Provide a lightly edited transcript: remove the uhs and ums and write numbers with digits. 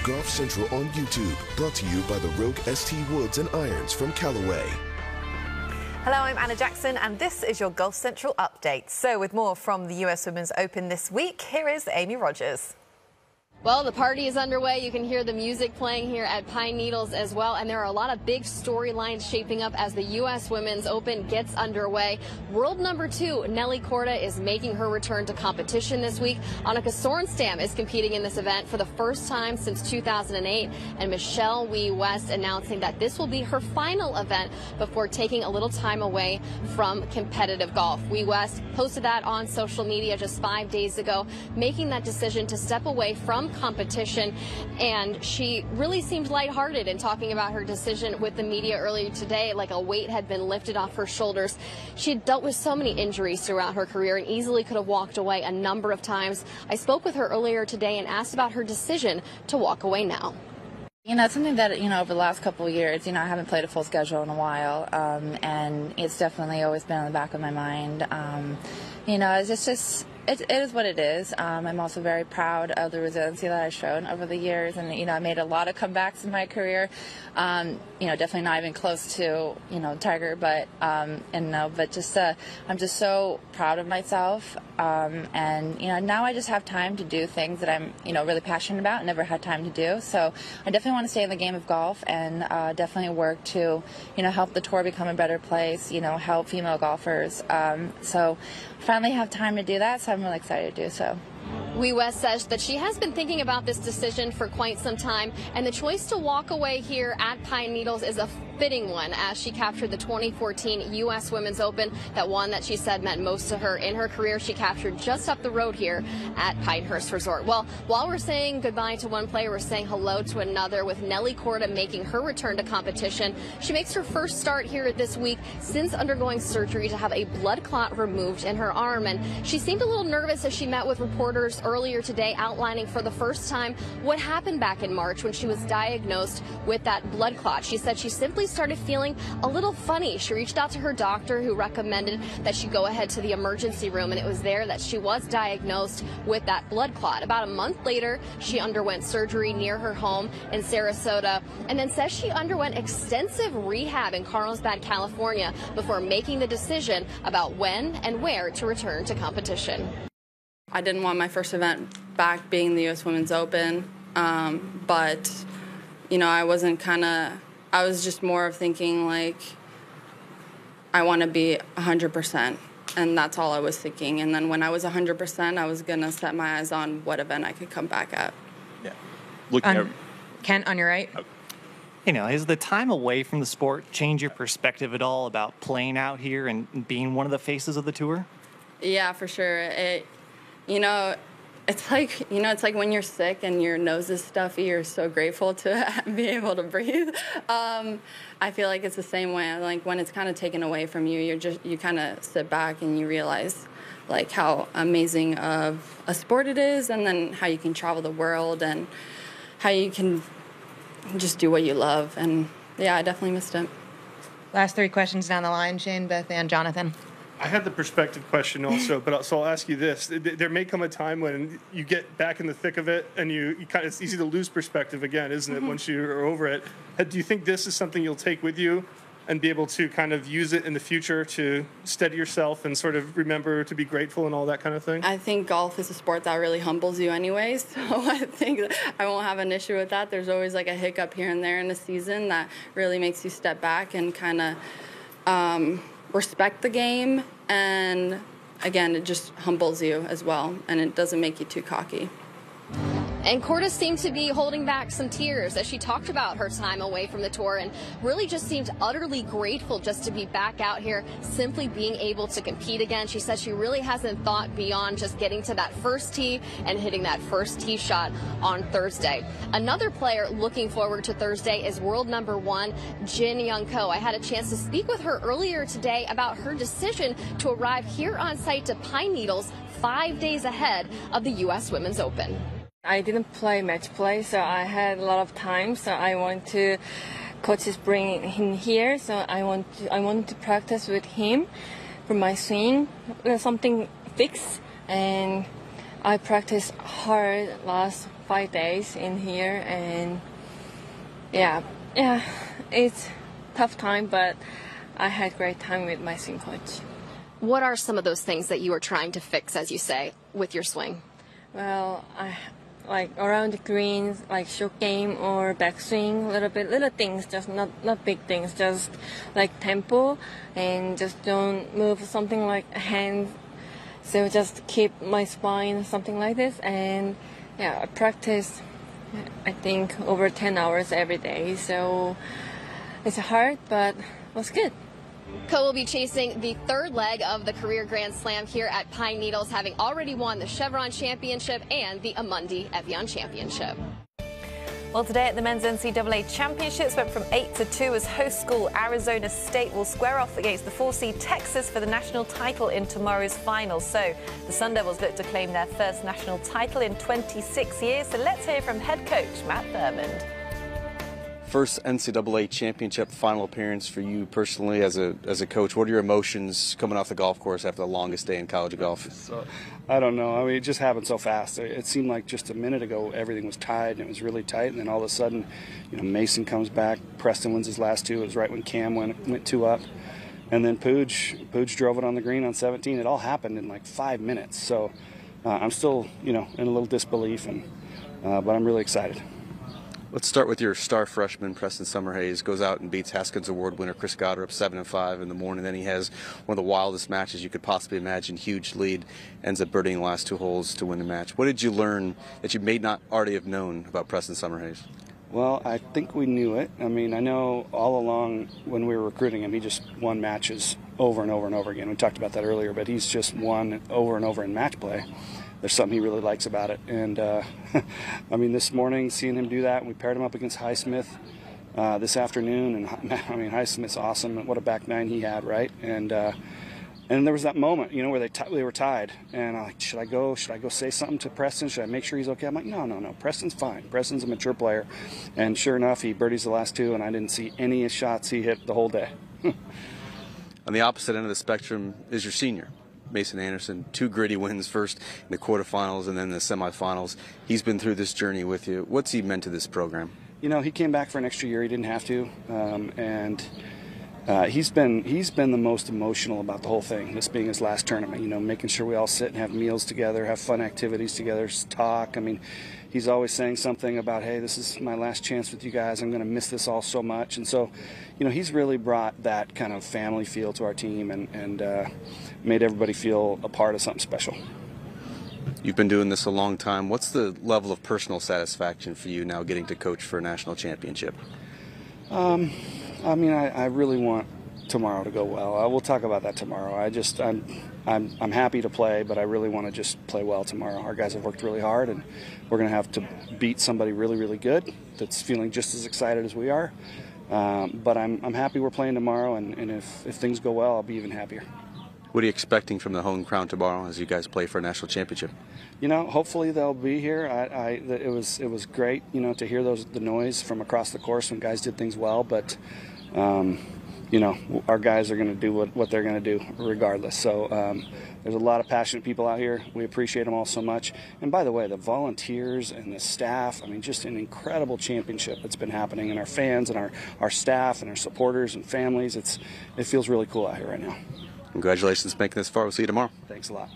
Golf Central on YouTube, brought to you by the Rogue ST Woods and Irons from Callaway. Hello, I'm Anna Jackson, and this is your Golf Central update. So with more from the US Women's Open this week, here is Amy Rogers. Well, the party is underway. You can hear the music playing here at Pine Needles as well, and there are a lot of big storylines shaping up as the U.S. Women's Open gets underway. World number 2, Nelly Korda, is making her return to competition this week. Annika Sorenstam is competing in this event for the first time since 2008, and Michelle Wie West announcing that this will be her final event before taking a little time away from competitive golf. Wie West posted that on social media just 5 days ago, making that decision to step away from competition, and she really seemed lighthearted in talking about her decision with the media earlier today, like a weight had been lifted off her shoulders. She had dealt with so many injuries throughout her career and easily could have walked away a number of times. I spoke with her earlier today and asked about her decision to walk away now. You know, it's something that, over the last couple of years, I haven't played a full schedule in a while, and it's definitely always been on the back of my mind. It is what it is. I'm also very proud of the resiliency that I've shown over the years, and I made a lot of comebacks in my career. Definitely not even close to Tiger, but I'm just so proud of myself. And now I just have time to do things that I'm really passionate about and never had time to do. So I definitely want to stay in the game of golf and definitely work to help the tour become a better place. Help female golfers. So finally have time to do that. So I'm really excited to do so. Wie West says that she has been thinking about this decision for quite some time, and the choice to walk away here at Pine Needles is a fitting one as she captured the 2014 U.S. Women's Open, that one that she said meant most to her in her career. She captured just up the road here at Pinehurst Resort. Well, while we're saying goodbye to one player, we're saying hello to another, with Nelly Korda making her return to competition. She makes her first start here this week since undergoing surgery to have a blood clot removed in her arm, and she seemed a little nervous as she met with reporters earlier today, outlining for the first time what happened back in March when she was diagnosed with that blood clot. She said she simply started feeling a little funny. She reached out to her doctor, who recommended that she go ahead to the emergency room, and it was there that she was diagnosed with that blood clot. About a month later, she underwent surgery near her home in Sarasota, and then says she underwent extensive rehab in Carlsbad, California, before making the decision about when and where to return to competition. I didn't want my first event back being the U.S. Women's Open, but, I was just more of thinking, like, I want to be 100%, and that's all I was thinking. And then when I was 100%, I was going to set my eyes on what event I could come back at. Yeah. Kent, on your right. Has the time away from the sport changed your perspective at all about playing out here and being one of the faces of the tour? Yeah, for sure. It's like when you're sick and your nose is stuffy, you're so grateful to be able to breathe. I feel like it's the same way. Like when it's kind of taken away from you, you kind of sit back and you realize like how amazing of a sport it is, and then how you can travel the world and how you can just do what you love. And yeah, I definitely missed it. Last 3 questions down the line, Shane, Beth, and Jonathan. I had the perspective question also, but so I'll ask you this. There may come a time when you get back in the thick of it and you kind of, it's easy to lose perspective again, isn't it, once you're over it? Do you think this is something you'll take with you and be able to kind of use it in the future to steady yourself and sort of remember to be grateful and all that kind of thing? I think golf is a sport that really humbles you anyways, so I think I won't have an issue with that. There's always like a hiccup here and there in a season that really makes you step back and kind of respect the game, and again, it just humbles you as well, and it doesn't make you too cocky. And Korda seemed to be holding back some tears as she talked about her time away from the tour, and really just seemed utterly grateful just to be back out here, simply being able to compete again. She said she really hasn't thought beyond just getting to that first tee and hitting that first tee shot on Thursday. Another player looking forward to Thursday is world number 1, Jin Young Ko. I had a chance to speak with her earlier today about her decision to arrive here on site to Pine Needles 5 days ahead of the U.S. Women's Open. I didn't play match play, so I had a lot of time. So I want to coaches bring him here. So I want to practice with him for my swing, something fixed. And I practiced hard last 5 days in here, and yeah, it's tough time, but I had great time with my swing coach. What are some of those things that you are trying to fix, as you say, with your swing? Well, I like around the greens, like short game or backswing, little things, just not big things, just like tempo, and just don't move something like a hand. So just keep my spine, something like this, and yeah, I practice, I think, over 10 hours every day. So it's hard, but it was good. Ko will be chasing the third leg of the career Grand Slam here at Pine Needles, having already won the Chevron Championship and the Amundi Evian Championship. Well, today at the Men's NCAA Championships went from 8 to 2 as host school Arizona State will square off against the 4-seed Texas for the national title in tomorrow's finals. So the Sun Devils look to claim their first national title in 26 years. So let's hear from head coach Matt Thurmond. First NCAA championship final appearance for you personally as a coach. What are your emotions coming off the golf course after the longest day in college golf? So, I don't know. I mean, it just happened so fast. It seemed like just a minute ago everything was tied and it was really tight, and then all of a sudden, Mason comes back. Preston wins his last two. It was right when Cam went 2 up, and then Pooj drove it on the green on 17. It all happened in like 5 minutes. So I'm still in a little disbelief, but I'm really excited. Let's start with your star freshman, Preston Summerhays, goes out and beats Haskins Award winner Chris Goddard 7-5 in the morning. Then he has one of the wildest matches you could possibly imagine, huge lead, ends up birdieing the last 2 holes to win the match. What did you learn that you may not already have known about Preston Summerhays? Well, I think we knew it. I mean, I know all along when we were recruiting him, he just won matches over and over and over again. We talked about that earlier, but he's just won over and over in match play. There's something he really likes about it. And, I mean, this morning, seeing him do that, we paired him up against Highsmith this afternoon. And, I mean, Highsmith's awesome. What a back nine he had, right? And there was that moment, where they were tied. And I'm like, should I go say something to Preston? Should I make sure he's okay? I'm like, no. Preston's fine. Preston's a mature player. And sure enough, he birdies the last 2, and I didn't see any shots he hit the whole day. On the opposite end of the spectrum is your senior, Mason Anderson. 2 gritty wins, first in the quarterfinals and then the semifinals. He's been through this journey with you. What's he meant to this program? He came back for an extra year. He didn't have to, and he's been the most emotional about the whole thing, this being his last tournament. Making sure we all sit and have meals together, have fun activities together, talk. I mean, he's always saying something about, hey, this is my last chance with you guys. I'm going to miss this all so much. And so, he's really brought that kind of family feel to our team and made everybody feel a part of something special. You've been doing this a long time. What's the level of personal satisfaction for you now getting to coach for a national championship? I mean, I really want tomorrow to go well. We'll talk about that tomorrow. I'm happy to play, but I really want to just play well tomorrow. Our guys have worked really hard, and we're going to have to beat somebody really, really good that's feeling just as excited as we are. But I'm happy we're playing tomorrow, and if things go well, I'll be even happier. What are you expecting from the home crowd tomorrow as you guys play for a national championship? Hopefully they'll be here. It was great, to hear the noise from across the course when guys did things well. But our guys are going to do what they're going to do regardless. So there's a lot of passionate people out here. We appreciate them all so much. And by the way, the volunteers and the staff, I mean, just an incredible championship that's been happening. And our fans and our staff and our supporters and families, it feels really cool out here right now. Congratulations on making this far. We'll see you tomorrow. Thanks a lot.